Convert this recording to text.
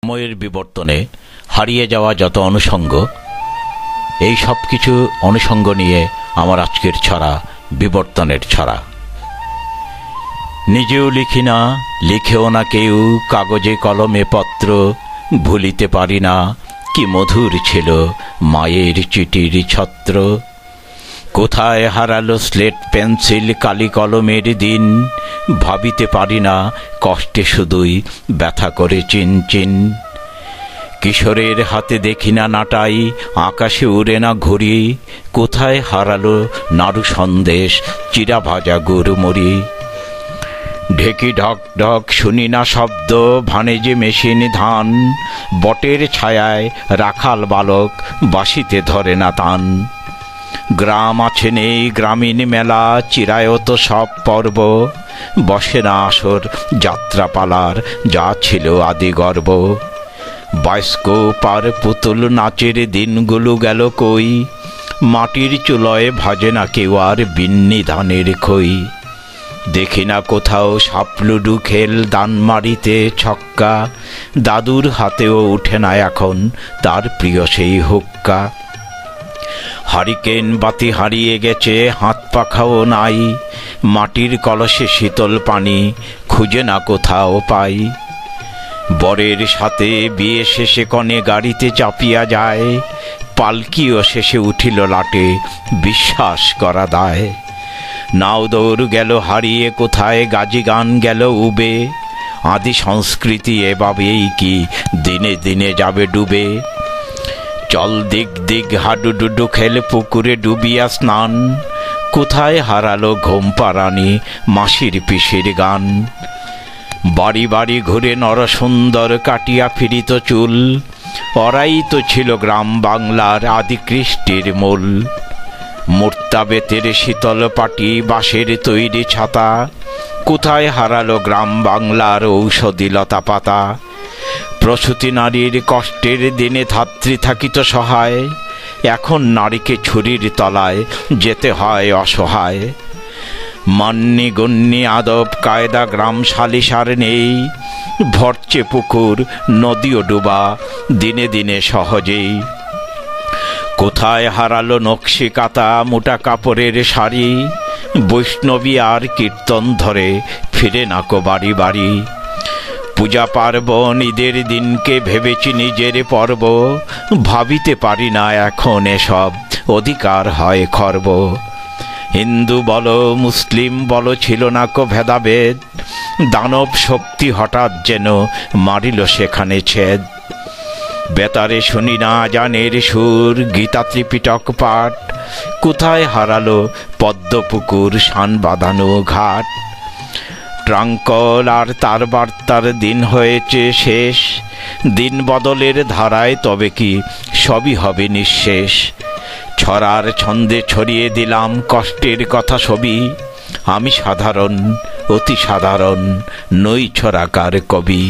সময়ের বিবর্তনে হারিয়ে যাওয়া যত অনুষঙ্গ, এই সব কিছু অনুষঙ্গ নিয়ে আমার আজকের ছড়া বিবর্তনের ছড়া। নিজেও লিখি না, লিখেও না কেউ, কাগজে কলমে পত্র ভুলিতে পারি না কি মধুর ছিল মায়ের চিঠির ছত্র। কোথায় হারালো স্লেট পেন্সিল কালি কলমের দিন, ভাবিতে পারি না কষ্টে শুধুই ব্যথা করে চিনচিন। কিশোরের হাতে দেখি না নাটাই, আকাশে উড়ে না ঘুড়ি, কোথায় হারালো নাড়ু সন্দেশ চিরা ভাজা গুড়মুড়ি। ঢেকি ঢক ঢক শুনি না শব্দ, ভানে যে মেশিন ধান, বটের ছায়ায় রাখাল বালক বাঁশিতে ধরে না তান। গ্রাম আছে নেই গ্রামীণ মেলা, চিরায়ত সব পর্ব, বসে না আসর যাত্রাপালার যা ছিল আদি গর্ব। বাস্কোপ আর পুতুল নাচের দিনগুলো গেল কই, মাটির চুলোয় ভাজে না কেউ আর বিন্নি ধানের খই। দেখি না কোথাও সাপলুডু খেল দানমারিতে ছক্কা, দাদুর হাতেও উঠে না এখন তার প্রিয় সেই হুক্কা। হারিকেন বাতি হারিয়ে গেছে, হাত পাখাও নাই, মাটির কলসে শীতল পানি খুঁজে না কোথাও পাই। বরের সাথে বিয়ে শেষে কনে গাড়িতে চাপিয়া যায়, পালকিও শেষে উঠিল লাটে বিশ্বাস করা দায়। নাও দৌড় গেল হারিয়ে কোথায়, গাজি গান গেল উবে, আদি সংস্কৃতি এভাবেই কি দিনে দিনে যাবে ডুবে। চল দিক দিক হাডুডুডু খেল পুকুরে ডুবিয়া স্নান, কোথায় হারালো ঘুম পাড়ানি মাসির পিসির গান। বাড়ি বাড়ি ঘুরে নরসুন্দর কাটিয়া ফিরিত চুল, ওরাই তো ছিল গ্রাম বাংলার আদি কৃষ্টির মূল। মূর্তা বেতের শীতল পাটি বাঁশের তৈরি ছাতা, কোথায় হারালো গ্রাম বাংলার ঔষধি লতা পাতা। প্রসূতি নারীর কষ্টের দিনে ধাত্রী থাকিত সহায়, এখন নারীকে ছুরির তলায় যেতে হয় অসহায়। মান্যি গণ্যি আদব কায়দা গ্রাম সালিসার নেই, ভরছে পুকুর নদীও ডুবা দিনে দিনে সহজেই। কোথায় হারালো নকশি কাতা মোটা কাপড়ের শাড়ি, বৈষ্ণবী আর কীর্তন ধরে ফিরে নাকো বাড়ি বাড়ি। পূজা পার্বণ ঈদের দিনকে ভেবেছি নিজের পর্ব, ভাবিতে পারি না এখন এসব অধিকার হয় খর্ব। হিন্দু বলো মুসলিম বলো ছিল না কো ভেদাভেদ, দানব শক্তি হঠাৎ যেন মারিল সেখানে ছেদ। বেতারে শুনি না জানের সুর গীতা ত্রিপিটক পাঠ, কোথায় হারালো পদ্মপুকুর শান বাঁধানো ঘাট। ট্রাঙ্কল আর তার বার্তার দিন হয়েছে শেষ, দিন বদলের ধারায় তবে কি সবই হবে নিঃশেষ। ছড়ার ছন্দে ছড়িয়ে দিলাম কষ্টের কথা সবই, আমি সাধারণ অতি সাধারণ নই ছড়াকার কবি।